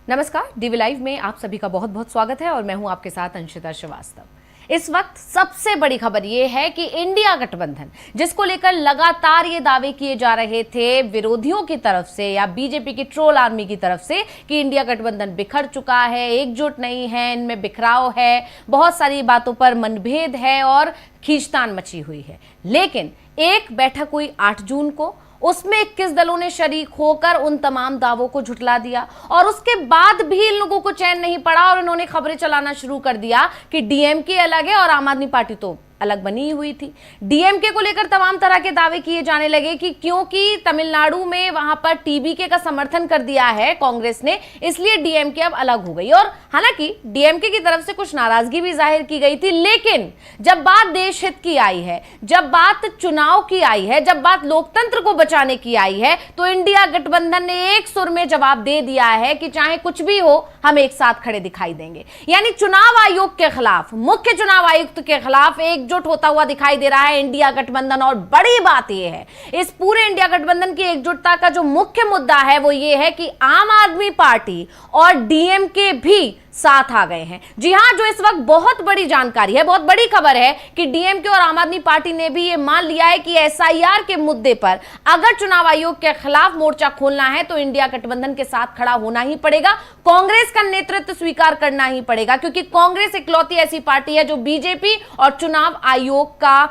नमस्कार, DV live में आप सभी का बहुत बहुत स्वागत है और मैं हूं आपके साथ अंशिता श्रीवास्तव। इस वक्त सबसे बड़ी खबर यह है कि इंडिया गठबंधन, जिसको लेकर लगातार ये दावे किए जा रहे थे विरोधियों की तरफ से या बीजेपी की ट्रोल आर्मी की तरफ से कि इंडिया गठबंधन बिखर चुका है, एकजुट नहीं है, इनमें बिखराव है, बहुत सारी बातों पर मनभेद है और खींचतान मची हुई है। लेकिन एक बैठक हुई 8 जून को, उसमें 21 दलों ने शरीक होकर उन तमाम दावों को झुठला दिया और उसके बाद भी इन लोगों को चैन नहीं पड़ा और इन्होंने खबरें चलाना शुरू कर दिया कि डीएमके अलग है और आम आदमी पार्टी तो अलग बनी हुई थी। डीएमके को लेकर तमाम तरह के दावे किए जाने लगे कि क्योंकि तमिलनाडु में वहां पर टीबीके का समर्थन कर दिया है कांग्रेस ने, इसलिए डीएमके अब अलग हो गई। और हालांकि डीएमके की तरफ से कुछ नाराजगी भी जाहिर की गई थी, लेकिन जब बात देश हित की आई है, जब बात चुनाव की आई है, जब बात लोकतंत्र को बचाने की आई है, तो इंडिया गठबंधन ने एक सुर में जवाब दे दिया है कि चाहे कुछ भी हो, हम एक साथ खड़े दिखाई देंगे। यानी चुनाव आयोग के खिलाफ, मुख्य चुनाव आयुक्त के खिलाफ एकजुट होता हुआ दिखाई दे रहा है इंडिया गठबंधन। और बड़ी बात यह है, इस पूरे इंडिया गठबंधन की एकजुटता का जो मुख्य मुद्दा है वो ये है कि आम आदमी पार्टी और डीएमके भी साथ आ गए हैं। जी हां, जो इस वक्त बहुत बड़ी जानकारी है, बहुत बड़ी खबर है कि डीएमके और आम आदमी पार्टी ने भी ये मान लिया है कि एसआईआर के मुद्दे पर अगर चुनाव आयोग के खिलाफ मोर्चा खोलना है तो इंडिया गठबंधन के साथ खड़ा होना ही पड़ेगा, कांग्रेस का नेतृत्व स्वीकार करना ही पड़ेगा, क्योंकि कांग्रेस इकलौती ऐसी पार्टी है जो बीजेपी और चुनाव आयोग का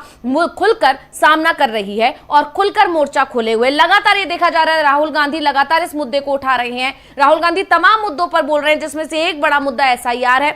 खुलकर सामना कर रही है और खुलकर मोर्चा खोले हुए। लगातार ये देखा जा रहा है, राहुल गांधी लगातार इस मुद्दे को उठा रहे हैं। राहुल गांधी तमाम मुद्दों पर बोल रहे हैं, जिसमें से एक बड़ा मुद्दा एसआईआर है।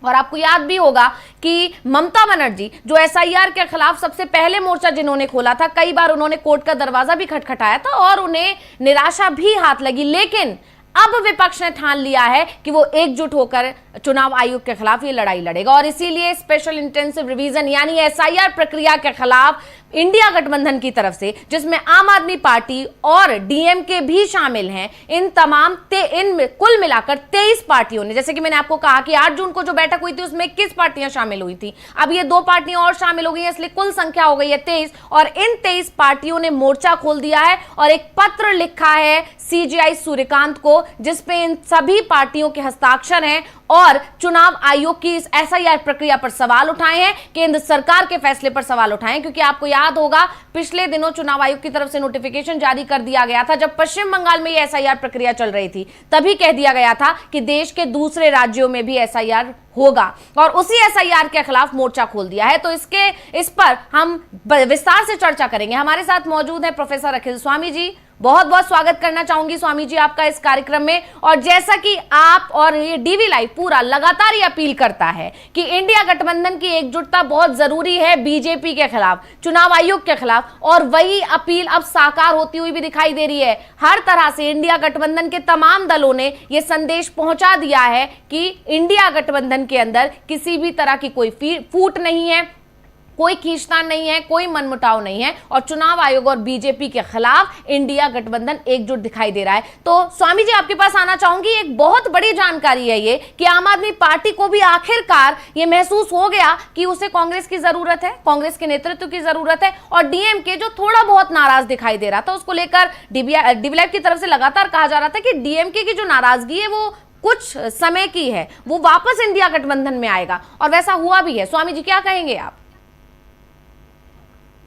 और आपको याद भी होगा कि ममता बनर्जी जो एसआईआर के खिलाफ सबसे पहले मोर्चा जिन्होंने खोला था, कई बार उन्होंने कोर्ट का दरवाजा भी खटखटाया था और उन्हें निराशा भी हाथ लगी, लेकिन अब विपक्ष ने ठान लिया है कि वो एकजुट होकर चुनाव आयोग के खिलाफ ये लड़ाई लड़ेगा और इसीलिए स्पेशल इंटेंसिव रिवीजन यानी एसआईआर प्रक्रिया के खिलाफ इंडिया गठबंधन की तरफ से, जिसमें आम आदमी पार्टी और डीएमके भी शामिल हैं, इन तमाम कुल मिलाकर 23 पार्टियों ने, जैसे कि मैंने आपको कहा कि 8 जून को जो बैठक हुई थी उसमें 21 पार्टियां शामिल हुई थी, अब ये 2 पार्टियां और शामिल हो गई हैं, इसलिए कुल संख्या हो गई है 23। और इन 23 पार्टियों ने मोर्चा खोल दिया है और एक पत्र लिखा है सीजेआई सूर्यकांत को, जिसपे इन सभी पार्टियों के हस्ताक्षर हैं और चुनाव आयोग की इस एसआईआर प्रक्रिया पर सवाल उठाए हैं, केंद्र सरकार के फैसले पर सवाल उठाए हैं। क्योंकि आपको याद होगा पिछले दिनों चुनाव आयोग की तरफ से नोटिफिकेशन जारी कर दिया गया था, जब पश्चिम बंगाल में ये एसआईआर प्रक्रिया चल रही थी, तभी कह दिया गया था कि देश के दूसरे राज्यों में भी एसआईआर होगा और उसी एसआईआर के खिलाफ मोर्चा खोल दिया है। तो इस पर हम विस्तार से चर्चा करेंगे। हमारे साथ मौजूद है प्रोफेसर अखिल स्वामी जी, बहुत बहुत स्वागत करना चाहूंगी स्वामी जी आपका इस कार्यक्रम में। और जैसा कि आप और ये डीवी लाइव पूरा लगातार ये अपील करता है कि इंडिया गठबंधन की एकजुटता बहुत जरूरी है बीजेपी के खिलाफ, चुनाव आयोग के खिलाफ, और वही अपील अब साकार होती हुई भी दिखाई दे रही है। हर तरह से इंडिया गठबंधन के तमाम दलों ने यह संदेश पहुंचा दिया है कि इंडिया गठबंधन के अंदर किसी भी तरह की कोई फूट नहीं है, कोई खींचतान नहीं है, कोई मनमुटाव नहीं है और चुनाव आयोग और बीजेपी के खिलाफ इंडिया गठबंधन एकजुट दिखाई दे रहा है। तो स्वामी जी आपके पास आना चाहूंगी, एक बहुत बड़ी जानकारी है ये कि आम आदमी पार्टी को भी आखिरकार ये महसूस हो गया कि उसे कांग्रेस की जरूरत है, कांग्रेस के नेतृत्व की जरूरत है, और डीएमके जो थोड़ा बहुत नाराज दिखाई दे रहा था, उसको लेकर डीवी लाइव की तरफ से लगातार कहा जा रहा था कि डीएमके की जो नाराजगी है वो कुछ समय की है, वो वापस इंडिया गठबंधन में आएगा, और वैसा हुआ भी है। स्वामी जी क्या कहेंगे आप?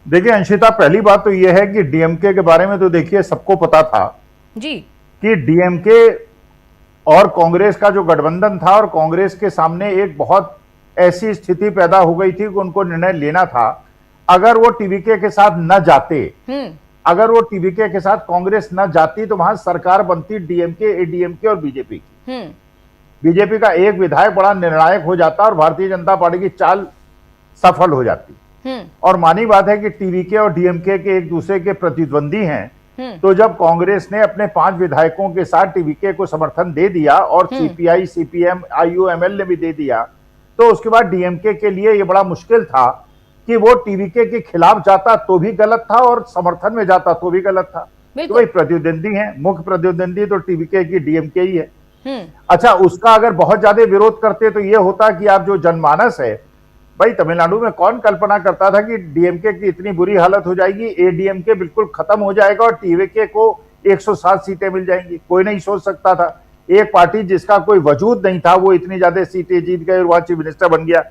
देखिए अंशिता, पहली बात तो यह है कि डीएमके के बारे में तो देखिए सबको पता था जी कि डीएमके और कांग्रेस का जो गठबंधन था और कांग्रेस के सामने एक बहुत ऐसी स्थिति पैदा हो गई थी कि उनको निर्णय लेना था। अगर वो टीवीके के साथ न जाते, अगर वो टीवीके के साथ कांग्रेस न जाती तो वहां सरकार बनती डीएमके, एडीएमके और बीजेपी की। बीजेपी का एक विधायक बड़ा निर्णायक हो जाता और भारतीय जनता पार्टी की चाल सफल हो जाती। और मानी बात है कि टीवीके और डीएमके के एक दूसरे के प्रतिद्वंदी हैं, तो जब कांग्रेस ने अपने 5 विधायकों के साथ टीवीके को समर्थन दे दिया और सीपीआई, सीपीएम, आईयूएमएल ने भी दे दिया, तो उसके बाद डीएमके के लिए यह बड़ा मुश्किल था कि वो टीवीके के खिलाफ जाता तो भी गलत था और समर्थन में जाता तो भी गलत था। तो वही प्रतिद्वंदी है, मुख्य प्रतिद्वंदी तो टीवीके की डीएमके ही है। अच्छा, उसका अगर बहुत ज्यादा विरोध करते तो यह होता कि आप जो जनमानस है, भाई तमिलनाडु में कौन कल्पना करता था कि डीएमके की इतनी बुरी हालत हो जाएगी, एडीएमके बिल्कुल खत्म हो जाएगा और टीवीके को 107 सीटें मिल जाएंगी। कोई नहीं सोच सकता था। एक पार्टी जिसका कोई वजूद नहीं था वो इतनी ज्यादा सीटें जीत गई और वहां चीफ मिनिस्टर बन गया,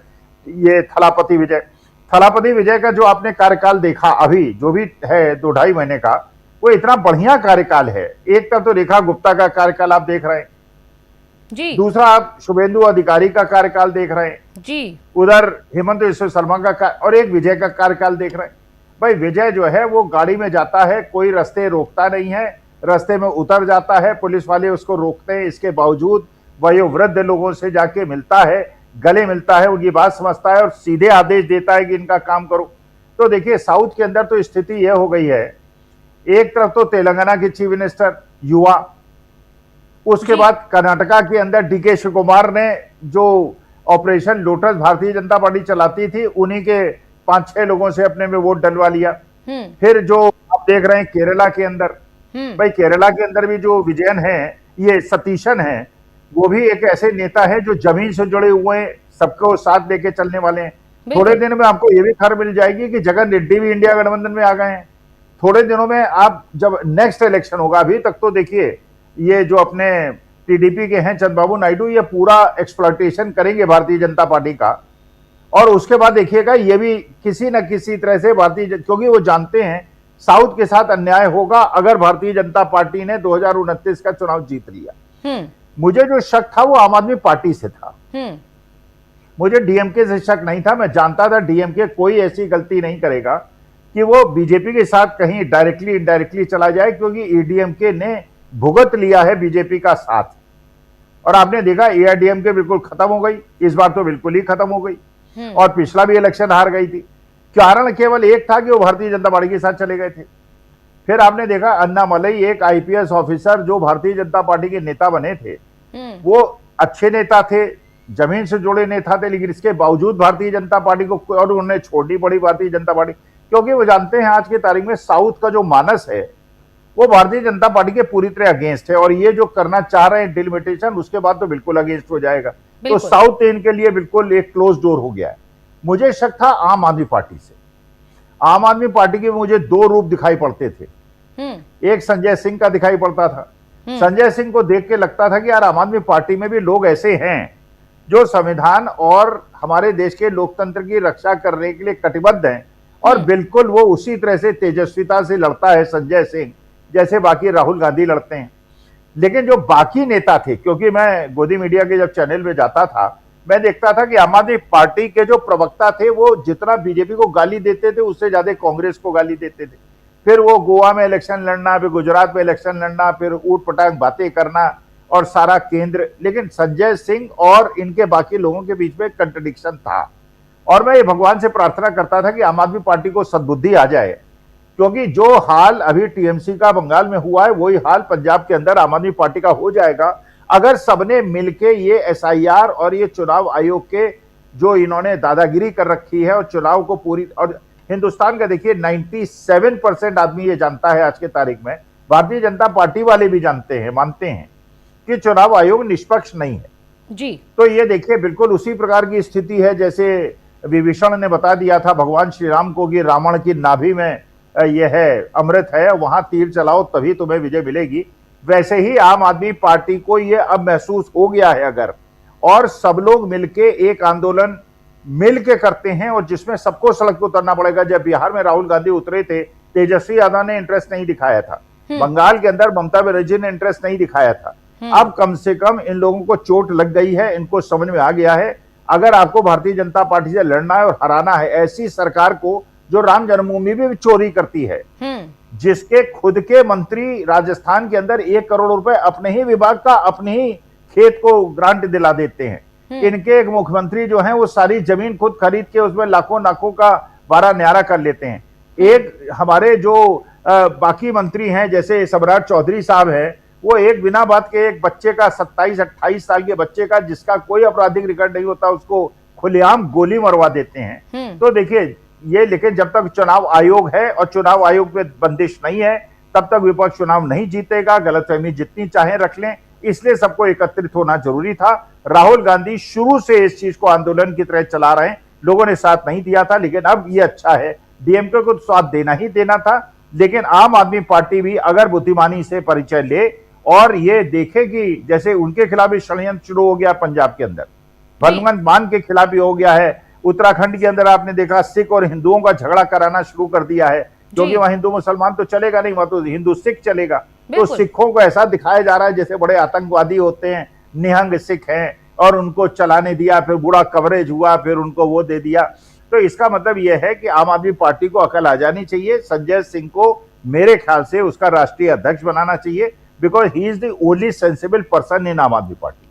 ये थलापति विजय। थलापति विजय का जो आपने कार्यकाल देखा अभी जो भी है 2-2.5 महीने का, वो इतना बढ़िया कार्यकाल है। एक तरफ तो रेखा गुप्ता का कार्यकाल आप देख रहे हैं जी, दूसरा आप शुभेंदु अधिकारी का कार्यकाल देख रहे हैं जी, उधर हेमंत बिस्वा शर्मा का और एक विजय का कार्यकाल देख रहे हैं। भाई विजय जो है वो गाड़ी में जाता है, कोई रास्ते रोकता नहीं है, रास्ते में उतर जाता है, पुलिस वाले उसको रोकते हैं, इसके बावजूद वयोवृद्ध लोगों से जाके मिलता है, गले मिलता है, उनकी बात समझता है और सीधे आदेश देता है कि इनका काम करो। तो देखिए साउथ के अंदर तो स्थिति यह हो गई है, एक तरफ तो तेलंगाना के चीफ मिनिस्टर युवा, उसके बाद कर्नाटका के अंदर डीके शिवकुमार ने जो operation lotus Bharatiya Janata party चलाती थी उन्हीं के 5-6 लोगों से अपने में वोट डलवा लिया। फिर जो आप देख रहे हैं केरला के अंदर, भाई केरला के अंदर भी जो विजयन है, ये सतीशन है, वो भी एक ऐसे नेता है जो जमीन से जुड़े हुए हैं, सबको साथ लेके चलने वाले हैं। थोड़े दिन में आपको ये भी खबर मिल जाएगी कि जगन रेड्डी भी इंडिया गठबंधन में आ गए हैं। थोड़े दिनों में आप जब नेक्स्ट इलेक्शन होगा, अभी तक तो देखिए ये जो अपने टीडीपी के हैं चंद्रबाबू नायडू, ये पूरा एक्सप्लॉयटेशन करेंगे भारतीय जनता पार्टी का, और उसके बाद देखिएगा ये भी किसी न किसी तरह से क्योंकि वो जानते हैं साउथ के साथ अन्याय होगा अगर भारतीय जनता पार्टी ने 2029 का चुनाव जीत लिया। मुझे जो शक था वो आम आदमी पार्टी से था, मुझे डीएमके से शक नहीं था। मैं जानता था डीएमके कोई ऐसी गलती नहीं करेगा कि वो बीजेपी के साथ कहीं डायरेक्टली इनडायरेक्टली चला जाए, क्योंकि एडीएमके ने भुगत लिया है बीजेपी का साथ, और आपने देखा एआईडीएमके बिल्कुल खत्म हो गई, इस बार तो बिल्कुल ही खत्म हो गई, और पिछला भी इलेक्शन हार गई थी। कारण केवल एक था कि वो भारतीय जनता पार्टी के साथ चले गए थे। फिर आपने देखा अन्नामलई, एक आईपीएस ऑफिसर जो भारतीय जनता पार्टी के नेता बने थे, वो अच्छे नेता थे, जमीन से जुड़े नेता थे, लेकिन इसके बावजूद भारतीय जनता पार्टी को और उन्हें छोड़नी पड़ी भारतीय जनता पार्टी, क्योंकि वो जानते हैं आज की तारीख में साउथ का जो मानस है वो भारतीय जनता पार्टी के पूरी तरह अगेंस्ट है, और ये जो करना चाह रहे हैं डिलिमिटेशन, उसके बाद तो बिल्कुल अगेंस्ट हो जाएगा। तो साउथ इनके लिए बिल्कुल एक क्लोज डोर हो गया है। मुझे शक था आम आदमी पार्टी से। आम आदमी पार्टी के मुझे 2 रूप दिखाई पड़ते थे, एक संजय सिंह का दिखाई पड़ता था। संजय सिंह को देख के लगता था कि यार आम आदमी पार्टी में भी लोग ऐसे हैं जो संविधान और हमारे देश के लोकतंत्र की रक्षा करने के लिए कटिबद्ध हैं, और बिल्कुल वो उसी तरह से तेजस्विता से लड़ता है संजय सिंह जैसे बाकी राहुल गांधी लड़ते हैं। लेकिन जो बाकी नेता थे, क्योंकि मैं गोदी मीडिया के जब चैनल में जाता था, मैं देखता था कि आम आदमी पार्टी के जो प्रवक्ता थे वो जितना बीजेपी को गाली देते थे उससे ज्यादा कांग्रेस को गाली देते थे। फिर वो गोवा में इलेक्शन लड़ना, फिर गुजरात में इलेक्शन लड़ना, फिर ऊट पटांग बातें करना और सारा केंद्र। लेकिन संजय सिंह और इनके बाकी लोगों के बीच में कंट्रडिक्शन था, और मैं ये भगवान से प्रार्थना करता था कि आम आदमी पार्टी को सद्बुद्धि आ जाए, क्योंकि जो हाल अभी टीएमसी का बंगाल में हुआ है वही हाल पंजाब के अंदर आम आदमी पार्टी का हो जाएगा अगर सबने मिलके ये एसआईआर और ये चुनाव आयोग के जो इन्होंने दादागिरी कर रखी है और चुनाव को पूरी। और हिंदुस्तान का देखिए 97% आदमी ये जानता है आज के तारीख में, भारतीय जनता पार्टी वाले भी जानते हैं, मानते हैं कि चुनाव आयोग निष्पक्ष नहीं है जी। तो ये देखिए बिल्कुल उसी प्रकार की स्थिति है जैसे विभीषण ने बता दिया था भगवान श्री राम को कि रावण की नाभि में यह है अमृत है, वहां तीर चलाओ तभी तुम्हें विजय मिलेगी। वैसे ही आम आदमी पार्टी को यह अब महसूस हो गया है, अगर और सब लोग मिलके एक आंदोलन मिलके करते हैं और जिसमें सबको सड़क पर उतरना पड़ेगा। जब बिहार में राहुल गांधी उतरे थे, तेजस्वी यादव ने इंटरेस्ट नहीं दिखाया था, बंगाल के अंदर ममता बनर्जी ने इंटरेस्ट नहीं दिखाया था। अब कम से कम इन लोगों को चोट लग गई है, इनको समझ में आ गया है अगर आपको भारतीय जनता पार्टी से लड़ना है और हराना है ऐसी सरकार को जो राम जन्मभूमि भी चोरी करती है, जिसके खुद के मंत्री राजस्थान के अंदर 1 करोड़ रुपए अपने ही विभाग का अपने ही खेत को ग्रांट दिला देते हैं। इनके एक मुख्यमंत्री जो हैं वो सारी जमीन खुद खरीद के उसमें लाखों लाखों का बारा न्यारा कर लेते हैं। एक हमारे जो बाकी मंत्री हैं जैसे सम्राट चौधरी साहब हैं, वो एक बिना बात के एक बच्चे का 27-28 साल के बच्चे का जिसका कोई आपराधिक रिकॉर्ड नहीं होता उसको खुलेआम गोली मरवा देते हैं। तो देखिए ये, लेकिन जब तक चुनाव आयोग है और चुनाव आयोग में बंदिश नहीं है तब तक विपक्ष चुनाव नहीं जीतेगा। गलतफहमी जितनी चाहे रख लें, इसलिए सबको एकत्रित होना जरूरी था। राहुल गांधी शुरू से इस चीज को आंदोलन की तरह चला रहे हैं, लोगों ने साथ नहीं दिया था, लेकिन अब ये अच्छा है, डीएमके को साथ देना ही देना था। लेकिन आम आदमी पार्टी भी अगर बुद्धिमानी से परिचय ले और ये देखे कि जैसे उनके खिलाफ भी षड्यंत्र शुरू हो गया पंजाब के अंदर, भगवंत मान के खिलाफ भी हो गया है। उत्तराखंड के अंदर आपने देखा सिख और हिंदुओं का झगड़ा कराना शुरू कर दिया है, क्योंकि वहां हिंदू मुसलमान तो चलेगा नहीं, वहां तो हिंदू सिख चलेगा। तो सिखों को ऐसा दिखाया जा रहा है जैसे बड़े आतंकवादी होते हैं, निहंग सिख हैं, और उनको चलाने दिया, फिर बुरा कवरेज हुआ, फिर उनको वो दे दिया। तो इसका मतलब यह है कि आम आदमी पार्टी को अकल आ जानी चाहिए। संजय सिंह को मेरे ख्याल से उसका राष्ट्रीय अध्यक्ष बनाना चाहिए, because he is the only sensible person in आम आदमी पार्टी।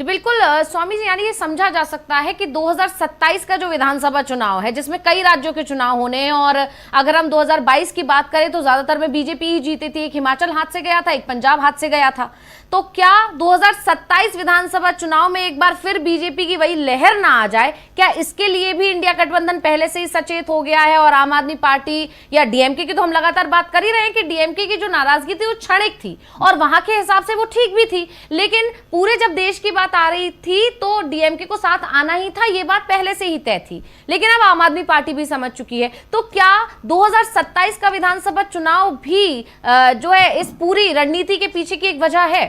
तो बिल्कुल स्वामी जी, यानी ये समझा जा सकता है कि 2027 का जो विधानसभा चुनाव है, जिसमें कई राज्यों के चुनाव होने हैं, और अगर हम 2022 की बात करें तो ज्यादातर में बीजेपी ही जीती थी। एक हिमाचल हाथ से गया था, एक पंजाब हाथ से गया था। तो क्या 2027 विधानसभा चुनाव में एक बार फिर बीजेपी की वही लहर ना आ जाए? क्या इसके लिए भी इंडिया गठबंधन पहले से ही सचेत हो गया है? और आम आदमी पार्टी या डीएमके की तो हम लगातार बात कर ही रहे हैं कि डीएमके की जो नाराजगी थी वो क्षणिक थी, और वहां के हिसाब से वो ठीक भी थी, लेकिन पूरे जब देश की बात आ रही थी तो डीएमके को साथ आना ही था, ये बात पहले से ही तय थी। लेकिन अब आम आदमी पार्टी भी समझ चुकी है। तो क्या 2027 का विधानसभा चुनाव भी जो है इस पूरी रणनीति के पीछे की एक वजह है?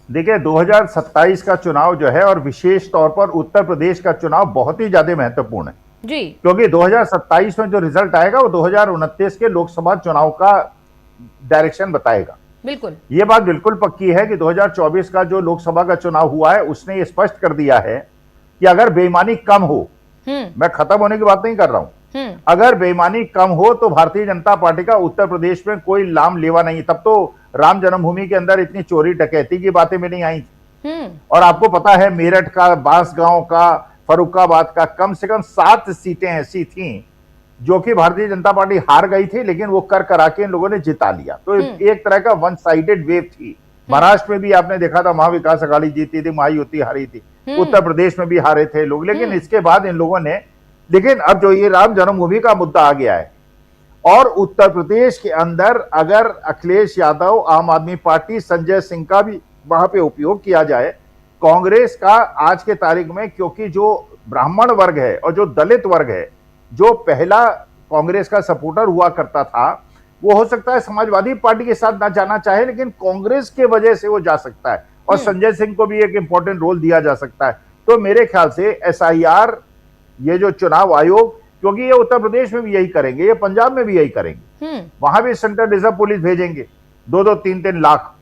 देखिए, 2027 का चुनाव जो है, और विशेष तौर पर उत्तर प्रदेश का चुनाव बहुत ही ज्यादा महत्वपूर्ण है जी, क्योंकि 2027 में जो रिजल्ट आएगा वो 2029 के लोकसभा चुनाव का डायरेक्शन बताएगा। बिल्कुल, ये बात बिल्कुल पक्की है कि 2024 का जो लोकसभा का चुनाव हुआ है उसने ये स्पष्ट कर दिया है कि अगर बेईमानी कम हो, मैं खत्म होने की बात नहीं कर रहा हूं, अगर बेईमानी कम हो तो भारतीय जनता पार्टी का उत्तर प्रदेश में कोई लाम लेवा नहीं। तब तो राम जन्मभूमि के अंदर इतनी चोरी डकैती की बातें भी नहीं आई थी। और आपको पता है मेरठ का, बांसगांव का, फर्रुखाबाद का कम से कम 7 सीटें ऐसी थीं जो कि भारतीय जनता पार्टी हार गई थी, लेकिन वो कर करा के इन लोगों ने जिता लिया। तो एक तरह का वन साइडेड वेव थी। महाराष्ट्र में भी आपने देखा था महाविकास अघाड़ी जीती थी, महायुति हारी थी, उत्तर प्रदेश में भी हारे थे लोग, लेकिन इसके बाद इन लोगों ने, लेकिन अब जो ये राम जन्मभूमि का मुद्दा आ गया है, और उत्तर प्रदेश के अंदर अगर अखिलेश यादव, आम आदमी पार्टी, संजय सिंह का भी वहां पे उपयोग किया जाए, कांग्रेस का आज के तारीख में, क्योंकि जो ब्राह्मण वर्ग है और जो दलित वर्ग है, जो पहला कांग्रेस का सपोर्टर हुआ करता था, वो हो सकता है समाजवादी पार्टी के साथ ना जाना चाहे, लेकिन कांग्रेस के वजह से वो जा सकता है, और संजय सिंह को भी एक इंपॉर्टेंट रोल दिया जा सकता है। तो मेरे ख्याल से एसआईआर, ये जो चुनाव आयोग, क्योंकि ये उत्तर प्रदेश में भी यही करेंगे, ये पंजाब में भी यही करेंगे, वहां भी सेंट्रल रिजर्व पुलिस भेजेंगे 2-2, 3-3 लाख,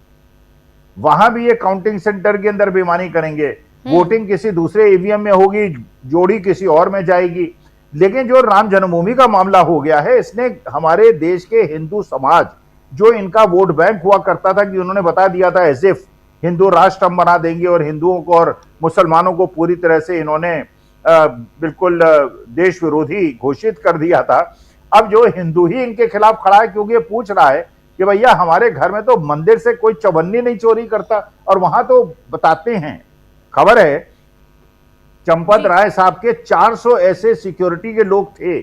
वहां भी ये काउंटिंग सेंटर के अंदर बेईमानी करेंगे, वोटिंग किसी दूसरे ईवीएम में होगी, जोड़ी किसी और में जाएगी। लेकिन जो राम जन्मभूमि का मामला हो गया है, इसने हमारे देश के हिंदू समाज, जो इनका वोट बैंक हुआ करता था, कि उन्होंने बता दिया था एज इफ हिंदू राष्ट्र हम बना देंगे, और हिंदुओं को और मुसलमानों को पूरी तरह से इन्होंने बिल्कुल देश विरोधी घोषित कर दिया था। अब जो हिंदू ही इनके खिलाफ खड़ा है, क्योंकि ये पूछ रहा है कि भैया हमारे घर में तो मंदिर से कोई चवन्नी नहीं चोरी करता, और वहां तो बताते हैं, खबर है चंपत राय साहब के 400 ऐसे सिक्योरिटी के लोग थे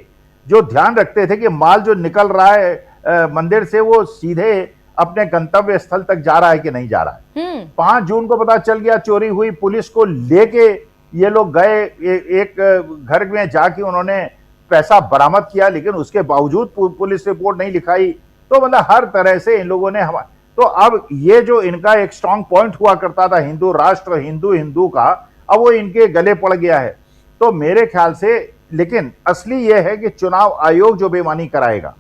जो ध्यान रखते थे कि माल जो निकल रहा है मंदिर से वो सीधे अपने गंतव्य स्थल तक जा रहा है कि नहीं जा रहा है। 5 जून को पता चल गया, चोरी हुई, पुलिस को लेके ये लोग गए, एक घर में जाके उन्होंने पैसा बरामद किया, लेकिन उसके बावजूद पुलिस रिपोर्ट नहीं लिखाई। तो मतलब हर तरह से इन लोगों ने तो अब ये जो इनका एक स्ट्रांग पॉइंट हुआ करता था हिंदू राष्ट्र, हिंदू का, अब वो इनके गले पड़ गया है। तो मेरे ख्याल से, लेकिन असली ये है कि चुनाव आयोग जो बेईमानी कराएगा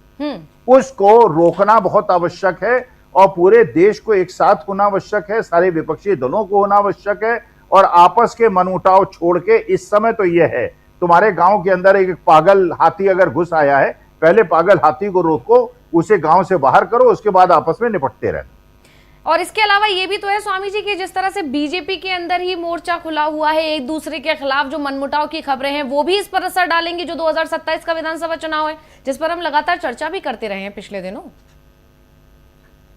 उसको रोकना बहुत आवश्यक है, और पूरे देश को एक साथ होना आवश्यक है, सारे विपक्षी दलों को होना आवश्यक है, और आपस के मनमुटाव छोड़ के, इस समय तो यह है, तुम्हारे गांव के अंदर एक पागल हाथी अगर घुस आया है, पहले पागल हाथी को रोको, उसे गांव से बाहर करो, उसके बाद आपस में निपटते रहना। और इसके अलावा ये भी तो है स्वामी जी कि जिस तरह से बीजेपी के अंदर ही मोर्चा खुला हुआ है, एक दूसरे के खिलाफ जो मनमुटाव की खबरें हैं वो भी इस पर असर डालेंगी, जो 2027 का विधानसभा चुनाव है, जिस पर हम लगातार चर्चा भी करते रहे हैं पिछले दिनों।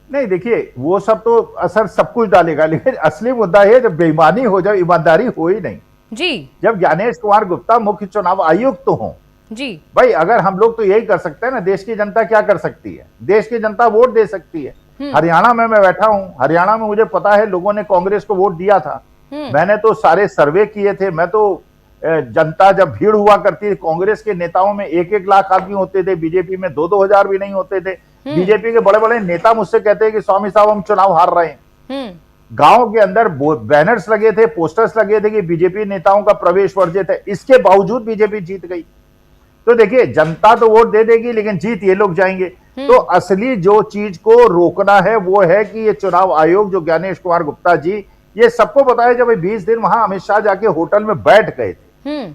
नहीं, देखिए वो सब तो असर सब कुछ डालेगा, लेकिन असली मुद्दा है जब बेईमानी हो जाए, ईमानदारी हो ही नहीं जी, जब ज्ञानेश कुमार गुप्ता मुख्य चुनाव आयुक्त तो हों जी भाई, अगर हम लोग तो यही कर सकते हैं ना, देश की जनता क्या कर सकती है? देश की जनता वोट दे सकती है। हरियाणा में मैं बैठा हूं, हरियाणा में मुझे पता है लोगों ने कांग्रेस को वोट दिया था, मैंने तो सारे सर्वे किए थे, मैं तो जनता जब भीड़ हुआ करती थी, कांग्रेस के नेताओं में 1-1 लाख आदमी होते थे, बीजेपी में 2-2 हजार भी नहीं होते थे, बीजेपी के बड़े बड़े नेता मुझसे कहते हैं कि स्वामी साहब हम चुनाव हार रहे हैं। गांव के अंदर बैनर्स लगे थे, पोस्टर्स लगे थे कि बीजेपी नेताओं का प्रवेश वर्जित है, इसके बावजूद बीजेपी जीत गई। तो देखिए, जनता तो वोट दे देगी लेकिन जीत ये लोग जाएंगे। तो असली जो चीज को रोकना है वो है कि ये चुनाव आयोग, जो ज्ञानेश कुमार गुप्ता जी, ये सबको पता है। जब 20 दिन वहां अमित शाह जाके होटल में बैठ गए थे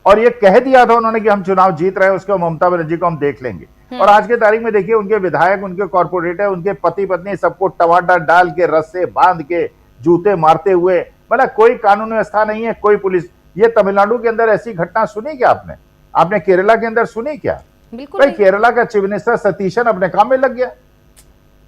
और ये कह दिया था उन्होंने कि हम चुनाव जीत रहे हैं, उसको ममता बनर्जी को हम देख लेंगे। और आज के तारीख में देखिए, उनके विधायक, उनके कॉर्पोरेटर, उनके पति पत्नी सबको टमाटर डाल के, रस्से बांध के, जूते मारते हुए, मतलब कोई कानून व्यवस्था नहीं है, कोई पुलिस। ये तमिलनाडु के अंदर ऐसी घटना सुनी क्या आपने? आपने केरला के अंदर सुनी क्या? भाई, केरला का चीफ मिनिस्टर सतीशन अपने काम में लग गया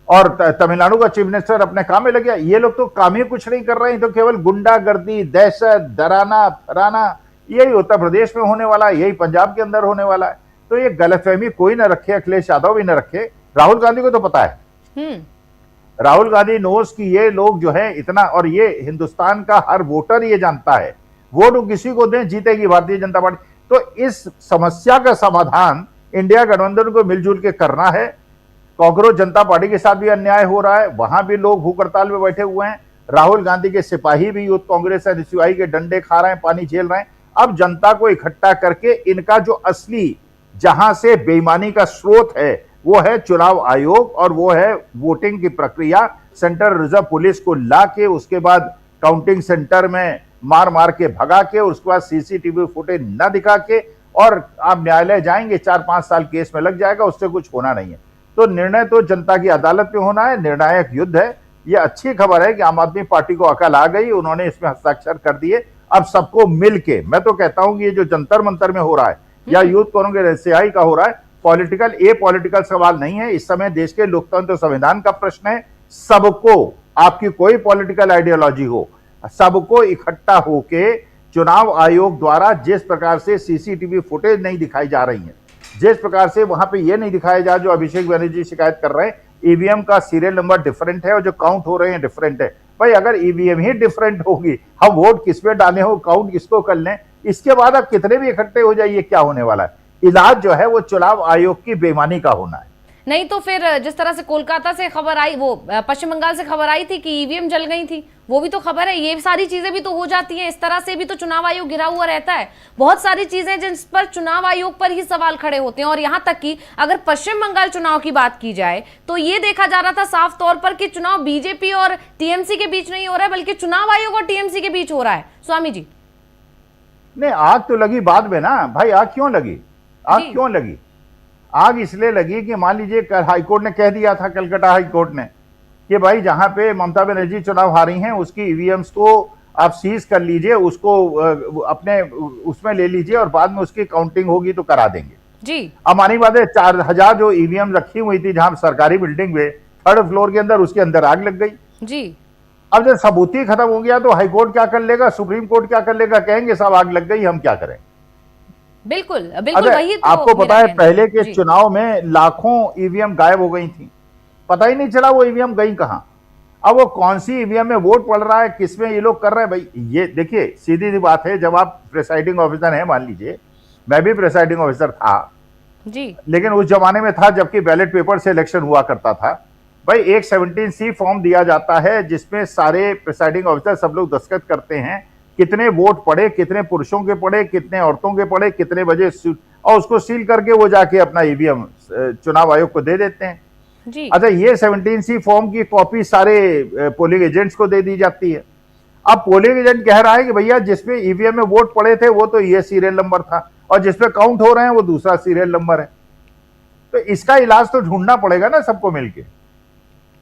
और तमिलनाडु का चीफ मिनिस्टर अपने काम में लग गया। ये लोग तो काम ही कुछ नहीं कर रहे हैं, तो केवल गुंडागर्दी, दहशत, डराना फराना, यही उत्तर प्रदेश में होने वाला है, यही पंजाब के अंदर होने वाला है। तो ये गलतफहमी कोई ना रखे, अखिलेश यादव भी ना रखे, राहुल गांधी को तो पता है। राहुल गांधी नोस कि ये लोग जो है इतना, और ये हिंदुस्तान का हर वोटर ये जानता है, वोट किसी को दें जीतेगी भारतीय जनता पार्टी। तो इस समस्या का समाधान इंडिया गठबंधन को मिलजुल के करना है। कांग्रेस जनता पार्टी के साथ भी अन्याय हो रहा है, वहां भी लोग भूख हड़ताल में बैठे हुए हैं। राहुल गांधी के सिपाही भी यूथ कांग्रेस एनएसयूआई के डंडे खा रहे हैं, पानी झेल रहे हैं। अब जनता को इकट्ठा करके इनका जो असली, जहां से बेईमानी का स्रोत है, वो है चुनाव आयोग और वो है वोटिंग की प्रक्रिया। सेंट्रल रिजर्व पुलिस को ला के उसके बाद काउंटिंग सेंटर में मार मार के भगा के, उसके बाद सीसीटीवी फुटेज न दिखा के, और आप न्यायालय जाएंगे 4-5 साल केस में लग जाएगा, उससे कुछ होना नहीं है। तो निर्णय तो जनता की अदालत में होना है, निर्णायक युद्ध है। यह अच्छी खबर है कि आम आदमी पार्टी को अकल आ गई, उन्होंने इसमें हस्ताक्षर कर दिए। अब सबको मिलके, मैं तो कहता हूं कि ये जो जंतर मंतर में हो रहा है या यूथ कांग्रेस एनएसयूआई का हो रहा है, पॉलिटिकल सवाल नहीं है। इस समय देश के लोकतंत्र संविधान का प्रश्न है। सबको, आपकी कोई पॉलिटिकल आइडियोलॉजी हो, सबको इकट्ठा होके चुनाव आयोग द्वारा जिस प्रकार से सीसीटीवी फुटेज नहीं दिखाई जा रही है, जिस प्रकार से वहां पे ये नहीं दिखाया जा, जो अभिषेक बनर्जी शिकायत कर रहे हैं, ईवीएम का सीरियल नंबर डिफरेंट है और जो काउंट हो रहे हैं डिफरेंट है। भाई, अगर ईवीएम ही डिफरेंट होगी, हम वोट किस पे डाले हो, काउंट किसको कर लें, इसके बाद आप कितने भी इकट्ठे हो जाइए, क्या होने वाला है? इलाज जो है वो चुनाव आयोग की बेईमानी का होना है। नहीं तो फिर जिस तरह से कोलकाता से खबर आई, वो पश्चिम बंगाल से खबर आई थी कि ईवीएम जल गई थी, वो भी तो खबर है। ये सारी चीजें भी तो हो जाती हैं, इस तरह से भी तो चुनाव आयोग घिरा हुआ रहता है। बहुत सारी चीजें जिस पर चुनाव आयोग पर ही सवाल खड़े होते हैं। और यहां तक कि अगर पश्चिम बंगाल चुनाव की बात की जाए तो ये देखा जा रहा था साफ तौर पर कि चुनाव बीजेपी और टीएमसी के बीच नहीं हो रहा है, बल्कि चुनाव आयोग और टीएमसी के बीच हो रहा है। स्वामी जी, नहीं, आग तो लगी बाद में ना भाई। आग क्यों लगी? आग इसलिए लगी कि मान लीजिए हाईकोर्ट ने कह दिया था, कलकत्ता हाईकोर्ट ने, कि भाई जहां पे ममता बनर्जी चुनाव हारी हैं उसकी ईवीएम्स को आप सीज कर लीजिए, उसको अपने उसमें ले लीजिए और बाद में उसकी काउंटिंग होगी तो करा देंगे जी। अब मानी बात है, 4000 जो ईवीएम रखी हुई थी जहां सरकारी बिल्डिंग में 3rd फ्लोर के अंदर, उसके अंदर आग लग गई जी। अब जब सबूत ही खत्म हो गया तो हाईकोर्ट क्या कर लेगा, सुप्रीम कोर्ट क्या कर लेगा? कहेंगे साहब आग लग गई, हम क्या करें? बिल्कुल वही तो आपको पता है पहले के चुनाव में लाखों ईवीएम गायब हो गई थी, पता ही नहीं चला वो ईवीएम गई कहां। अब वो कौन सी ईवीएम में वोट पड़ रहा है, किसमें ये लोग कर रहे हैं भाई, ये देखिए सीधी सी बात है। जब आप प्रिसाइडिंग ऑफिसर हैं, मान लीजिए मैं भी प्रिसाइडिंग ऑफिसर था जी, लेकिन उस जमाने में था जबकि बैलेट पेपर से इलेक्शन हुआ करता था। भाई एक 17C फॉर्म दिया जाता है जिसमें सारे प्रिसाइडिंग ऑफिसर सब लोग दस्तखत करते हैं, कितने वोट पड़े, कितने पुरुषों के पड़े, कितने औरतों के पड़े, कितने बजे, और उसको सील करके वो जाके अपना ईवीएम चुनाव आयोग को दे देते हैं जी। अच्छा, ये 17C फॉर्म की कॉपी सारे पोलिंग एजेंट्स को दे दी जाती है। अब पोलिंग एजेंट कह रहा है कि भैया जिसपे ईवीएम में वोट पड़े थे वो तो ये सीरियल नंबर था और जिसपे काउंट हो रहे हैं वो दूसरा सीरियल नंबर है। तो इसका इलाज तो ढूंढना पड़ेगा ना सबको मिलके,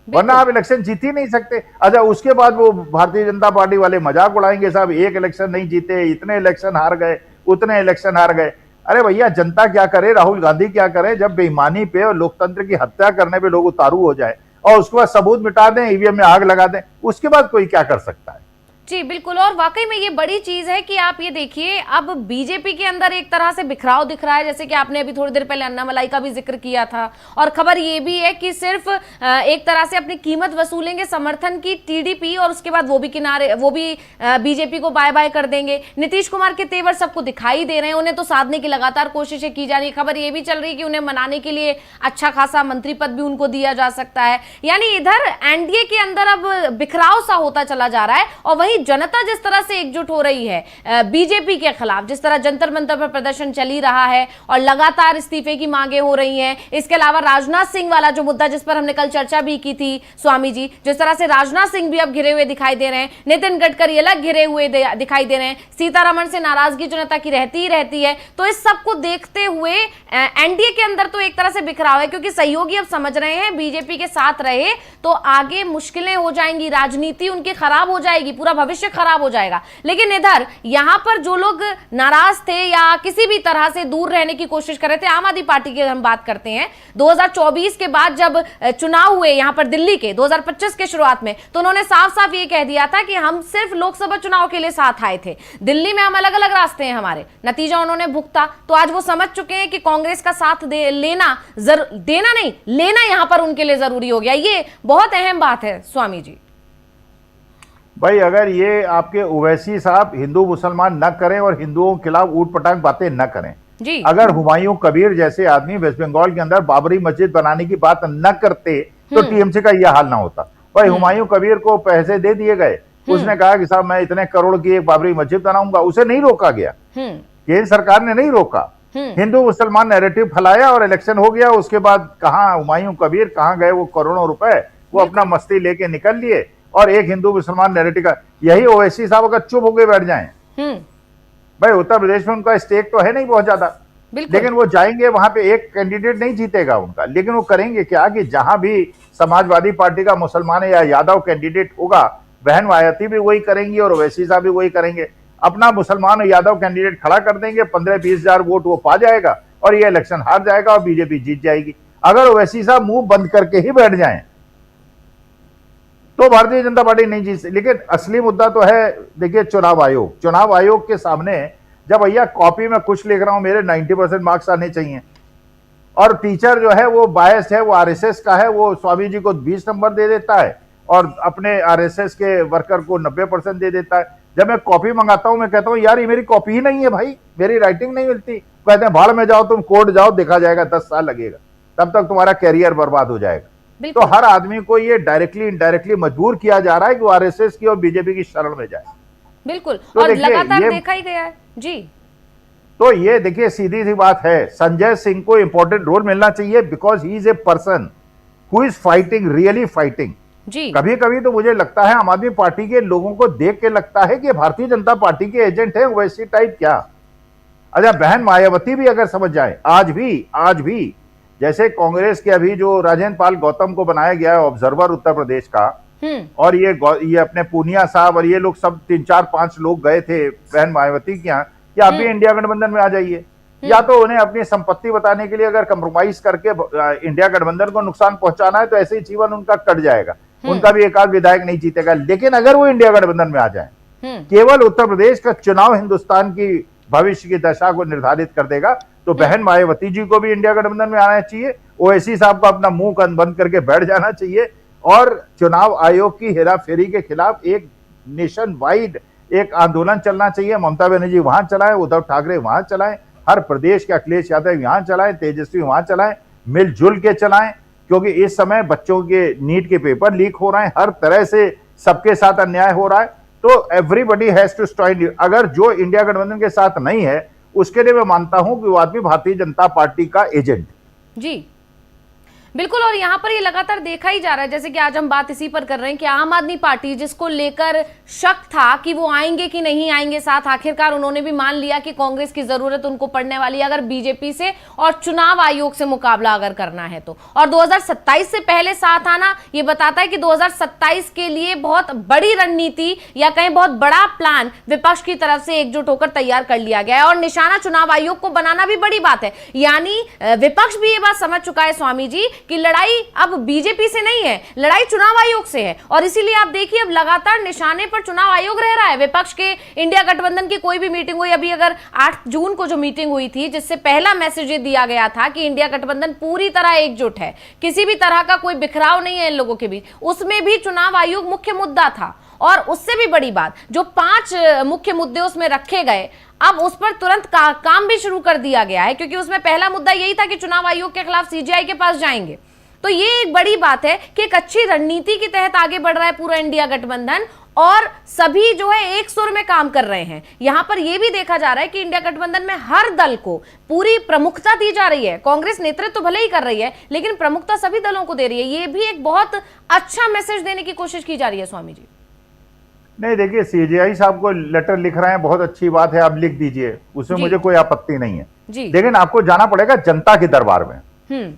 वरना आप इलेक्शन जीत ही नहीं सकते। अच्छा, उसके बाद वो भारतीय जनता पार्टी वाले मजाक उड़ाएंगे, साहब एक इलेक्शन नहीं जीते, इतने इलेक्शन हार गए, उतने इलेक्शन हार गए। अरे भैया जनता क्या करे, राहुल गांधी क्या करे, जब बेईमानी पे और लोकतंत्र की हत्या करने पे लोग उतारू हो जाए और उसके बाद सबूत मिटा दें, ईवीएम में आग लगा दें, उसके बाद कोई क्या कर सकता है? जी बिल्कुल, और वाकई में ये बड़ी चीज है कि आप ये देखिए अब बीजेपी के अंदर एक तरह से बिखराव दिख रहा है, जैसे कि आपने अभी थोड़ी देर पहले अन्नामलाई का भी जिक्र किया था, और खबर ये भी है कि सिर्फ एक तरह से अपनी कीमत वसूलेंगे समर्थन की टीडीपी, और उसके बाद वो भी बीजेपी को बाय बाय कर देंगे। नीतीश कुमार के तेवर सबको दिखाई दे रहे हैं, उन्हें तो साधने की लगातार कोशिशें की जा रही है। खबर ये भी चल रही है कि उन्हें मनाने के लिए अच्छा खासा मंत्री पद भी उनको दिया जा सकता है। यानी इधर एनडीए के अंदर अब बिखराव सा होता चला जा रहा है, और वहीं जनता जिस तरह से एकजुट हो रही है बीजेपी के खिलाफ, जिस तरह जंतर मंतर पर प्रदर्शन चल ही रहा है और लगातार इस्तीफे की मांगे हो रही हैं। इसके अलावा राजनाथ सिंह वाला जो मुद्दा जिस पर हमने कल चर्चा भी की थी स्वामी जी, जिस तरह से राजनाथ सिंह भी अब घिरे हुए दिखाई दे रहे हैं, नितिन गडकरी अलग घिरे हुए दिखाई दे रहे हैं, सीतारमण से नाराजगी जनता की रहती ही रहती है। तो इस सबको देखते हुए एनडीए के अंदर तो एक तरह से बिखराव है, क्योंकि सहयोगी अब समझ रहे हैं बीजेपी के साथ रहे तो आगे मुश्किलें हो जाएंगी, राजनीति उनकी खराब हो जाएगी, पूरा भविष्य खराब हो जाएगा। लेकिन इधर यहां पर जो लोग नाराज थे या किसी भी तरह से दूर रहने की कोशिश कर रहे थे, आम आदमी पार्टी की हम बात करते हैं, 2024 के बाद जब चुनाव हुए यहां पर दिल्ली के 2025 के शुरुआत में, तो उन्होंने साफ साफ ये कह दिया था कि हम सिर्फ लोकसभा चुनाव के लिए साथ आए थे, दिल्ली में हम अलग अलग रास्ते हैं हमारे, नतीजा उन्होंने भुगता। तो आज वो समझ चुके हैं कि कांग्रेस का साथ देना नहीं लेना यहां पर उनके लिए जरूरी हो गया। ये बहुत अहम बात है स्वामी जी। भाई अगर ये आपके ओवैसी साहब हिंदू मुसलमान न करें और हिंदुओं के खिलाफ ऊट पटांग बातें न करें जी, अगर हुमायूं कबीर जैसे आदमी वेस्ट बंगाल के अंदर बाबरी मस्जिद बनाने की बात न करते तो टीएमसी का यह हाल ना होता। भाई हुमायूं कबीर को पैसे दे दिए गए, उसने कहा कि साहब मैं इतने करोड़ की एक बाबरी मस्जिद बनाऊंगा, उसे नहीं रोका गया, केंद्र सरकार ने नहीं रोका। हिंदू मुसलमान नैरेटिव फैलाया और इलेक्शन हो गया। उसके बाद कहां हुमायूं कबीर, कहां गए वो करोड़ों रुपए, वो अपना मस्ती लेके निकल लिए और एक हिंदू मुसलमान नैरेटिव का। यही ओवैसी साहब अगर चुप होकर बैठ जाएं, भाई उत्तर प्रदेश में उनका स्टेक तो है नहीं बहुत ज्यादा, लेकिन वो जाएंगे वहां पे, एक कैंडिडेट नहीं जीतेगा उनका, लेकिन वो करेंगे क्या कि जहां भी समाजवादी पार्टी का मुसलमान या यादव कैंडिडेट होगा, बहन मायावती भी वही करेंगी और ओवैसी साहब भी वही करेंगे, अपना मुसलमान और यादव कैंडिडेट खड़ा कर देंगे, 15-20 हजार वोट वो पा जाएगा और ये इलेक्शन हार जाएगा और बीजेपी जीत जाएगी। अगर ओवैसी साहब मुंह बंद करके ही बैठ जाएं तो भारतीय जनता पार्टी नहीं जीत। लेकिन असली मुद्दा तो है, देखिए चुनाव आयोग के सामने जब भैया कॉपी में कुछ लिख रहा हूं, मेरे 90% मार्क्स आने चाहिए, और टीचर जो है वो बायस्ड है, वो आरएसएस का है, वो स्वामी जी को 20 नंबर दे देता है और अपने आरएसएस के वर्कर को 90% दे देता है। जब मैं कॉपी मंगाता हूं, मैं कहता हूं यार ये मेरी कॉपी ही नहीं है भाई, मेरी राइटिंग नहीं मिलती। कहते हैं भाड़ में जाओ, तुम कोर्ट जाओ, देखा जाएगा, 10 साल लगेगा, तब तक तुम्हारा कैरियर बर्बाद हो जाएगा। तो हर आदमी को ये डायरेक्टली इनडायरेक्टली मजबूर किया जा रहा है कि वो आरएसएस की और बीजेपी की शरण में जाए। बिल्कुल, तो और लगातार देखा ही गया है जी। तो ये देखिए सीधी सी बात है, संजय सिंह को इंपॉर्टेंट रोल मिलना चाहिए because he is a person who is fighting, really fighting जी। कभी कभी तो मुझे लगता है आम आदमी पार्टी के लोगों को देख के लगता है कि भारतीय जनता पार्टी के एजेंट है वैसी टाइप क्या। अच्छा, बहन मायावती भी अगर समझ जाए, आज भी जैसे कांग्रेस के अभी जो राजेंद्र पाल गौतम को बनाया गया है ऑब्जर्वर उत्तर प्रदेश का, और ये अपने पूनिया साहब और ये लोग सब 3-4-5 लोग गए थे बहन मायावती के यहाँ कि आप भी इंडिया गठबंधन में आ जाइए, या तो उन्हें अपनी संपत्ति बताने के लिए अगर कंप्रोमाइज करके इंडिया गठबंधन को नुकसान पहुंचाना है तो ऐसे ही जीवन उनका कट जाएगा, उनका भी एक आध विधायक नहीं जीतेगा। लेकिन अगर वो इंडिया गठबंधन में आ जाए, केवल उत्तर प्रदेश का चुनाव हिंदुस्तान की भविष्य की दशा को निर्धारित कर देगा। तो बहन मायावती जी को भी इंडिया गठबंधन में आना चाहिए, ओवैसी साहब को अपना मुंह बंद करके बैठ जाना चाहिए, और चुनाव आयोग की हेराफेरी के खिलाफ एक नेशन वाइड एक आंदोलन चलना चाहिए। ममता बनर्जी वहां चलाएं, उद्धव ठाकरे वहां चलाएं, हर प्रदेश के अखिलेश यादव यहां चलाएं, तेजस्वी वहां चलाएं, मिलजुल के चलाएं, क्योंकि इस समय बच्चों के नीट के पेपर लीक हो रहे हैं, हर तरह से सबके साथ अन्याय हो रहा है। तो एवरीबडी हैज टू स्टैंड। अगर जो इंडिया गठबंधन के साथ नहीं है उसके लिए मैं मानता हूं कि वो आदमी भारतीय जनता पार्टी का एजेंट जी। बिल्कुल, और यहाँ पर ये लगातार देखा ही जा रहा है, जैसे कि आज हम बात इसी पर कर रहे हैं कि आम आदमी पार्टी जिसको लेकर शक था कि वो आएंगे कि नहीं आएंगे साथ, आखिरकार उन्होंने भी मान लिया कि कांग्रेस की जरूरत उनको पड़ने वाली है अगर बीजेपी से और चुनाव आयोग से मुकाबला अगर करना है तो। और 2027 से पहले साथ आना ये बताता है कि 2027 के लिए बहुत बड़ी रणनीति या कहीं बहुत बड़ा प्लान विपक्ष की तरफ से एकजुट होकर तैयार कर लिया गया है, और निशाना चुनाव आयोग को बनाना भी बड़ी बात है। यानी विपक्ष भी ये बात समझ चुका है स्वामी जी कि लड़ाई अब बीजेपी से नहीं है, लड़ाई चुनाव आयोग से है। और इसीलिए आप देखिए अब लगातार निशाने पर चुनाव आयोग रह रहा है। विपक्ष के इंडिया गठबंधन की कोई भी मीटिंग हुई, अभी अगर 8 जून को जो मीटिंग हुई थी, जिससे पहला मैसेज ये दिया गया था कि इंडिया गठबंधन पूरी तरह एकजुट है, किसी भी तरह का कोई बिखराव नहीं है इन लोगों के बीच, उसमें भी चुनाव आयोग मुख्य मुद्दा था। और उससे भी बड़ी बात, जो 5 मुख्य मुद्दे उसमें रखे गए, अब उस पर तुरंत काम भी शुरू कर दिया गया है, क्योंकि उसमें पहला मुद्दा यही था कि चुनाव आयोग के खिलाफ सीजीआई के पास जाएंगे। तो ये एक बड़ी बात है कि एक अच्छी रणनीति के तहत आगे बढ़ रहा है पूरा इंडिया गठबंधन, और सभी जो है एक सुर में काम कर रहे हैं। यहां पर यह भी देखा जा रहा है कि इंडिया गठबंधन में हर दल को पूरी प्रमुखता दी जा रही है। कांग्रेस नेतृत्व तो भले ही कर रही है, लेकिन प्रमुखता सभी दलों को दे रही है। यह भी एक बहुत अच्छा मैसेज देने की कोशिश की जा रही है। स्वामी जी, नहीं देखिए, सीजीआई साहब को लेटर लिख रहे हैं, बहुत अच्छी बात है, आप लिख दीजिए, उसमें मुझे कोई आपत्ति नहीं है जी। लेकिन आपको जाना पड़ेगा जनता के दरबार में।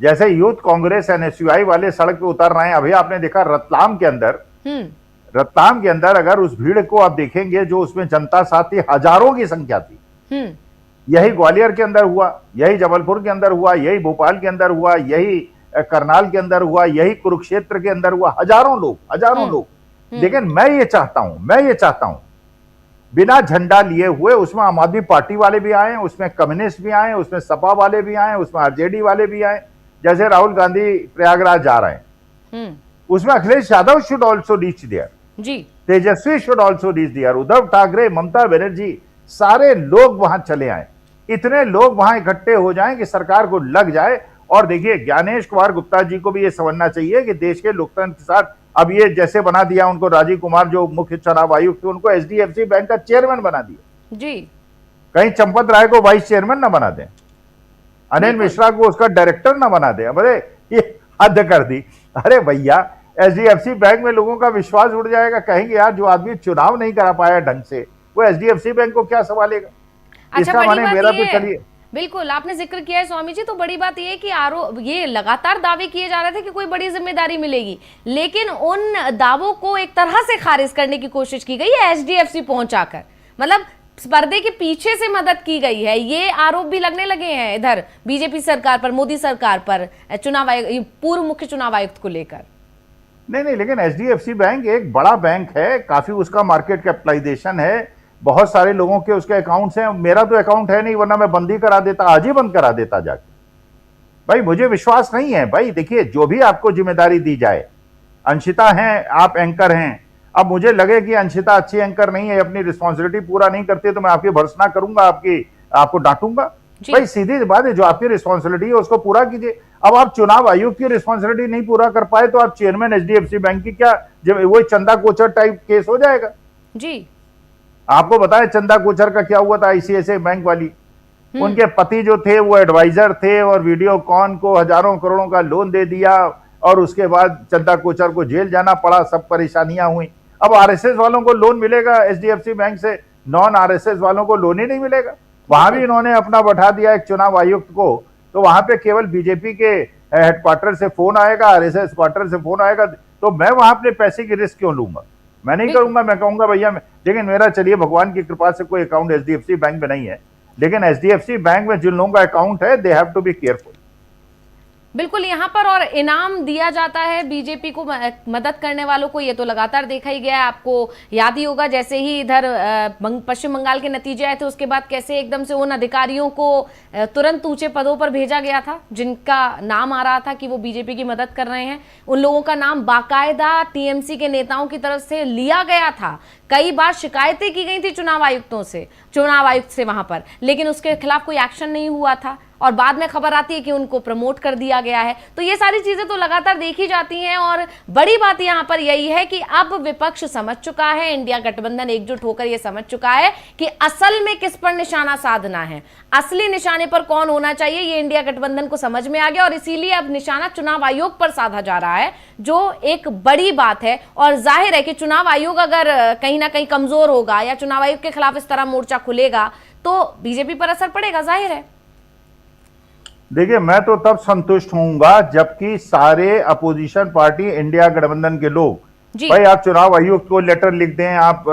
जैसे यूथ कांग्रेस एनएसयूआई वाले सड़क पे उतर रहे हैं, अभी आपने देखा रतलाम के अंदर अगर उस भीड़ को आप देखेंगे, जो उसमें जनता साथ थी, हजारों की संख्या थी। यही ग्वालियर के अंदर हुआ, यही जबलपुर के अंदर हुआ, यही भोपाल के अंदर हुआ, यही करनाल के अंदर हुआ, यही कुरुक्षेत्र के अंदर हुआ, हजारों लोग। लेकिन मैं ये चाहता हूं बिना झंडा लिए हुए, उसमें आम आदमी पार्टी वाले भी आए, उसमें कम्युनिस्ट भी आए, उसमें सपा वाले भी आए, उसमें आरजेडी वाले भी आए। जैसे राहुल गांधी प्रयागराज जा रहे हैं, उसमें Akhilesh Yadav should also reach there जी, Tejashwi should also reach there, Uddhav Thackeray, Mamata Banerjee, सारे लोग वहां चले आए। इतने लोग वहां इकट्ठे हो जाएं कि सरकार को लग जाए। और देखिए, ज्ञानेश कुमार गुप्ता जी को भी ये समझना चाहिए कि देश के लोकतंत्र के साथ अब ये जैसे बना दिया उनको, राजीव कुमार जो मुख्य चुनाव आयुक्त थे, उनको एचडीएफसी बैंक का चेयरमैन बना दिया जी। कहीं चंपत राय को वाइस चेयरमैन ना बना दें, अनिल मिश्रा को उसका डायरेक्टर ना बना दें। अरे ये हद कर दी। अरे भैया, एचडीएफसी बैंक में लोगों का विश्वास उड़ जाएगा। कहेंगे यार, जो आदमी चुनाव नहीं करा पाया ढंग से, वो एचडीएफसी बैंक को क्या संभालेगा? इसका माने मेरा तो चलिए, बिल्कुल आपने जिक्र किया है स्वामी जी। तो बड़ी बात यह है कि ये लगातार दावे किए जा रहे थे कि कोई बड़ी जिम्मेदारी मिलेगी, लेकिन उन दावों को एक तरह से खारिज करने की कोशिश की गई है एचडीएफसी पहुंचाकर। मतलब पर्दे के पीछे से मदद की गई है, ये आरोप भी लगने लगे हैं इधर बीजेपी सरकार पर, मोदी सरकार पर, चुनाव आयोग, पूर्व मुख्य चुनाव आयुक्त को लेकर। नहीं, लेकिन एचडीएफसी बैंक एक बड़ा बैंक है, काफी उसका मार्केट कैपिटलाइजेशन है, बहुत सारे लोगों के उसके अकाउंट्स हैं। मेरा तो अकाउंट है नहीं, वरना मैं बंदी करा देता, आज ही बंद करा देता जाके। भाई मुझे विश्वास नहीं है। भाई देखिए, जो भी आपको जिम्मेदारी दी जाए, अंशिता हैं, आप एंकर हैं, अब मुझे लगे कि अंशिता अच्छी एंकर नहीं है, अपनी रिस्पॉन्सिबिलिटी पूरा नहीं करती है, तो मैं आपकी भर्त्सना करूंगा, आपको डांटूंगा। भाई सीधी बात है, जो आपकी रिस्पॉन्सिबिलिटी है उसको पूरा कीजिए। अब आप चुनाव आयोग की रिस्पॉन्सिबिलिटी नहीं पूरा कर पाए, तो आप चेयरमैन एचडीएफसी बैंक की क्या, जब वही चंदा कोचर टाइप केस हो जाएगा जी। आपको बताया चंदा कोचर का क्या हुआ था, आईसीआईसीआई बैंक वाली, उनके पति जो थे वो एडवाइजर थे, और वीडियोकॉन को हजारों करोड़ों का लोन दे दिया, और उसके बाद चंदा कोचर को जेल जाना पड़ा, सब परेशानियां हुई। अब आरएसएस वालों को लोन मिलेगा एचडीएफसी बैंक से, नॉन आरएसएस वालों को लोन ही नहीं मिलेगा। वहां भी इन्होंने अपना बैठा दिया एक चुनाव आयुक्त को, तो वहां पे केवल बीजेपी के हेडक्वार्टर से फोन आएगा, आरएसएस क्वार्टर से फोन आएगा, तो मैं वहां अपने पैसे की रिस्क क्यों लूंगा? मैं नहीं करूंगा। मैं कहूंगा भैया, लेकिन मेरा चलिए भगवान की कृपा से कोई अकाउंट एचडीएफसी बैंक में नहीं है, लेकिन एचडीएफसी बैंक में जिन लोगों का अकाउंट है, they have to be careful. बिल्कुल, यहाँ पर और इनाम दिया जाता है बीजेपी को मदद करने वालों को, ये तो लगातार देखा ही गया है। आपको याद ही होगा, जैसे ही इधर पश्चिम बंगाल के नतीजे आए थे, उसके बाद कैसे एकदम से उन अधिकारियों को तुरंत ऊंचे पदों पर भेजा गया था, जिनका नाम आ रहा था कि वो बीजेपी की मदद कर रहे हैं। उन लोगों का नाम बाकायदा टीएमसी के नेताओं की तरफ से लिया गया था। कई बार शिकायतें की गई थी चुनाव आयुक्त से वहां पर, लेकिन उसके खिलाफ कोई एक्शन नहीं हुआ था, और बाद में खबर आती है कि उनको प्रमोट कर दिया गया है। तो ये सारी चीजें तो लगातार देखी जाती हैं, और बड़ी बात यहां पर यही है कि अब विपक्ष समझ चुका है, इंडिया गठबंधन एकजुट होकर यह समझ चुका है कि असल में किस पर निशाना साधना है, असली निशाने पर कौन होना चाहिए, ये इंडिया गठबंधन को समझ में आ गया। और इसीलिए अब निशाना चुनाव आयोग पर साधा जा रहा है, जो एक बड़ी बात है। और जाहिर है कि चुनाव आयोग अगर कहीं ना कहीं कमजोर होगा, या चुनाव आयोग के खिलाफ इस तरह मोर्चा खुलेगा, तो बीजेपी पर असर पड़ेगा, जाहिर है। देखिए, मैं तो तब संतुष्ट होऊंगा जबकि सारे अपोजिशन पार्टी इंडिया गठबंधन के लोग, भाई आप चुनाव आयुक्त को लेटर लिख दें, आप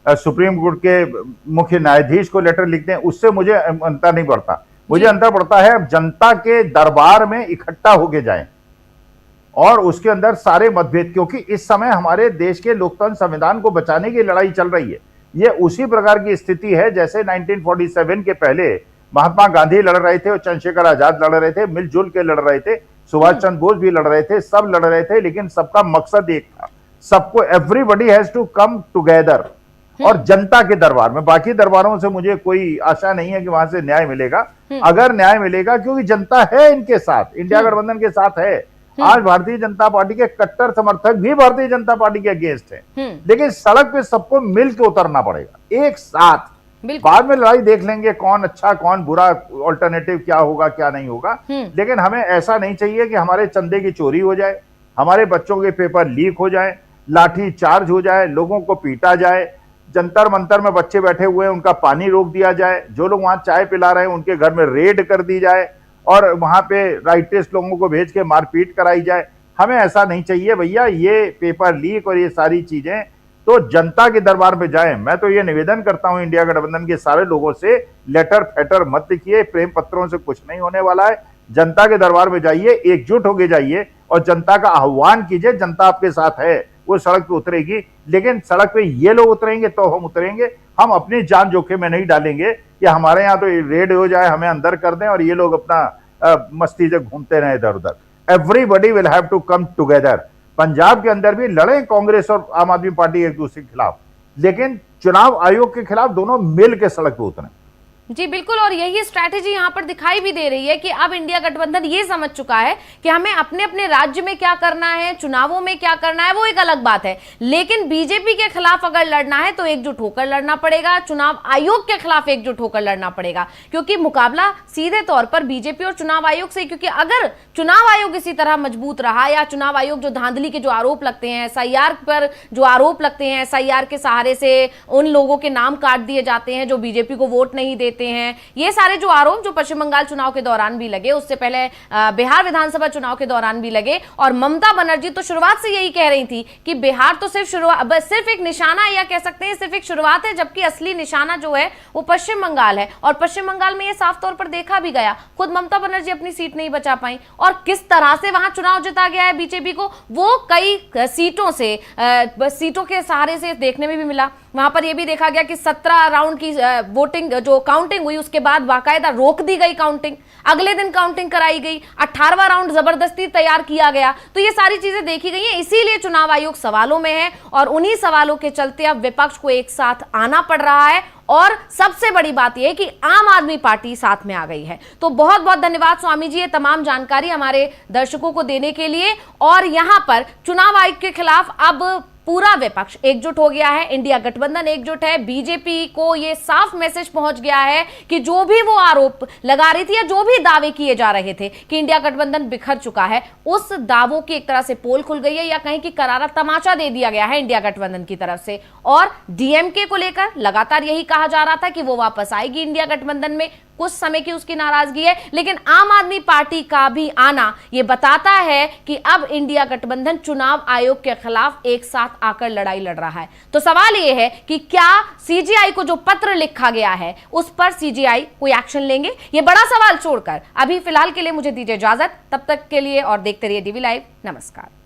सुप्रीम कोर्ट के मुख्य न्यायाधीश को लेटर लिख दें, उससे मुझे अंतर नहीं पड़ता। मुझे अंतर पड़ता है अब जनता के दरबार में इकट्ठा होके जाएं और उसके अंदर सारे मतभेद, क्योंकि इस समय हमारे देश के लोकतंत्र संविधान को बचाने की लड़ाई चल रही है। ये उसी प्रकार की स्थिति है जैसे 1947 के पहले महात्मा गांधी लड़ रहे थे और चंद्रशेखर आजाद लड़ रहे थे, मिलजुल के लड़ रहे थे, सुभाष चंद्र बोस भी लड़ रहे थे, सब लड़ रहे थे, लेकिन सबका मकसद एक था, सबको everybody has to come together और जनता के दरबार में। बाकी दरबारों से मुझे कोई आशा नहीं है कि वहां से न्याय मिलेगा। अगर न्याय मिलेगा, क्योंकि जनता है इनके साथ, इंडिया गठबंधन के साथ है। आज भारतीय जनता पार्टी के कट्टर समर्थक भी भारतीय जनता पार्टी के अगेंस्ट हैं, लेकिन सड़क पे सबको मिलकर उतरना पड़ेगा एक साथ। बाद में लड़ाई देख लेंगे कौन अच्छा कौन बुरा, ऑल्टरनेटिव क्या होगा क्या नहीं होगा, लेकिन हमें ऐसा नहीं चाहिए कि हमारे चंदे की चोरी हो जाए, हमारे बच्चों के पेपर लीक हो जाए, लाठी चार्ज हो जाए, लोगों को पीटा जाए, जंतर मंतर में बच्चे बैठे हुए हैं उनका पानी रोक दिया जाए, जो लोग वहां चाय पिला रहे हैं उनके घर में रेड कर दी जाए और वहां पे राइटिस्ट लोगों को भेज के मारपीट कराई जाए। हमें ऐसा नहीं चाहिए भैया। ये पेपर लीक और ये सारी चीजें तो जनता के दरबार में जाएं। मैं तो ये निवेदन करता हूं इंडिया गठबंधन के सारे लोगों से, लेटर फेटर मत लिखिए, प्रेम पत्रों से कुछ नहीं होने वाला है। जनता के दरबार में जाइए, एकजुट होके जाइए और जनता का आह्वान कीजिए। जनता आपके साथ है, वो सड़क पे उतरेगी, लेकिन सड़क पे ये लोग उतरेंगे तो हम उतरेंगे। हम अपनी जान जोखिम में नहीं डालेंगे कि हमारे यहाँ तो रेड हो जाए, हमें अंदर कर दें और ये लोग अपना मस्ती से घूमते रहे इधर उधर। Everybody will have to come together. Punjab के अंदर भी लड़े कांग्रेस और आम आदमी पार्टी एक दूसरे के खिलाफ, लेकिन चुनाव आयोग के खिलाफ दोनों मिल के सड़क पे उतरे। जी बिल्कुल, और यही स्ट्रैटेजी यहाँ पर दिखाई भी दे रही है कि अब इंडिया गठबंधन ये समझ चुका है कि हमें अपने अपने राज्य में क्या करना है, चुनावों में क्या करना है वो एक अलग बात है, लेकिन बीजेपी के खिलाफ अगर लड़ना है तो एकजुट होकर लड़ना पड़ेगा, चुनाव आयोग के खिलाफ एकजुट होकर लड़ना पड़ेगा, क्योंकि मुकाबला सीधे तौर पर बीजेपी और चुनाव आयोग से। क्योंकि अगर चुनाव आयोग इसी तरह मजबूत रहा या चुनाव आयोग जो धांधली के जो आरोप लगते हैं, एसआईआर पर जो आरोप लगते हैं, एसआईआर के सहारे से उन लोगों के नाम काट दिए जाते हैं जो बीजेपी को वोट नहीं देते हैं, ये सारे जो आरोप जो पश्चिम बंगाल चुनाव के दौरान भी लगे, उससे पहले बिहार विधानसभा चुनाव के दौरान भी लगे, और ममता बनर्जी तो शुरुआत से यही कह रही थी कि बिहार तो सिर्फ एक निशाना या कह सकते हैं सिर्फ एक शुरुआत है, जबकि असली निशाना जो है वो पश्चिम बंगाल है। और पश्चिम बंगाल में ये साफ तौर पर देखा भी गया, खुद ममता बनर्जी अपनी सीट नहीं बचा पाई और किस तरह से वहां चुनाव जिता गया है बीजेपी को, वो कई सीटों के सहारे से देखने में भी मिला। वहां पर यह भी देखा गया कि 17 राउंड की वोटिंग जो काउंटिंग हुई उसके बाद बाकायदा रोक दी गई काउंटिंग, अगले दिन काउंटिंग कराई गई, 18वां राउंड जबरदस्ती तैयार किया गया। तो ये सारी चीजें देखी गई हैं, इसीलिए चुनाव आयोग सवालों में है और उन्हीं सवालों के चलते अब विपक्ष को एक साथ आना पड़ रहा है। और सबसे बड़ी बात यह है कि आम आदमी पार्टी साथ में आ गई है। तो बहुत बहुत धन्यवाद स्वामी जी, ये तमाम जानकारी हमारे दर्शकों को देने के लिए। और यहां पर चुनाव आयोग के खिलाफ अब पूरा विपक्ष एकजुट हो गया है, इंडिया गठबंधन एकजुट है। बीजेपी को यह साफ मैसेज पहुंच गया है कि जो भी वो आरोप लगा रही थी या जो भी दावे किए जा रहे थे कि इंडिया गठबंधन बिखर चुका है, उस दावों की एक तरह से पोल खुल गई है या कहीं कि करारा तमाचा दे दिया गया है इंडिया गठबंधन की तरफ से। और डीएमके को लेकर लगातार यही कहा जा रहा था कि वो वापस आएगी इंडिया गठबंधन में, कुछ समय की उसकी नाराजगी है, लेकिन आम आदमी पार्टी का भी आना यह बताता है कि अब इंडिया गठबंधन चुनाव आयोग के खिलाफ एक साथ आकर लड़ाई लड़ रहा है। तो सवाल यह है कि क्या सीजीआई को जो पत्र लिखा गया है उस पर सीजीआई कोई एक्शन लेंगे, यह बड़ा सवाल छोड़कर अभी फिलहाल के लिए मुझे दीजिए इजाजत। तब तक के लिए और देखते रहिए डीवी लाइव। नमस्कार।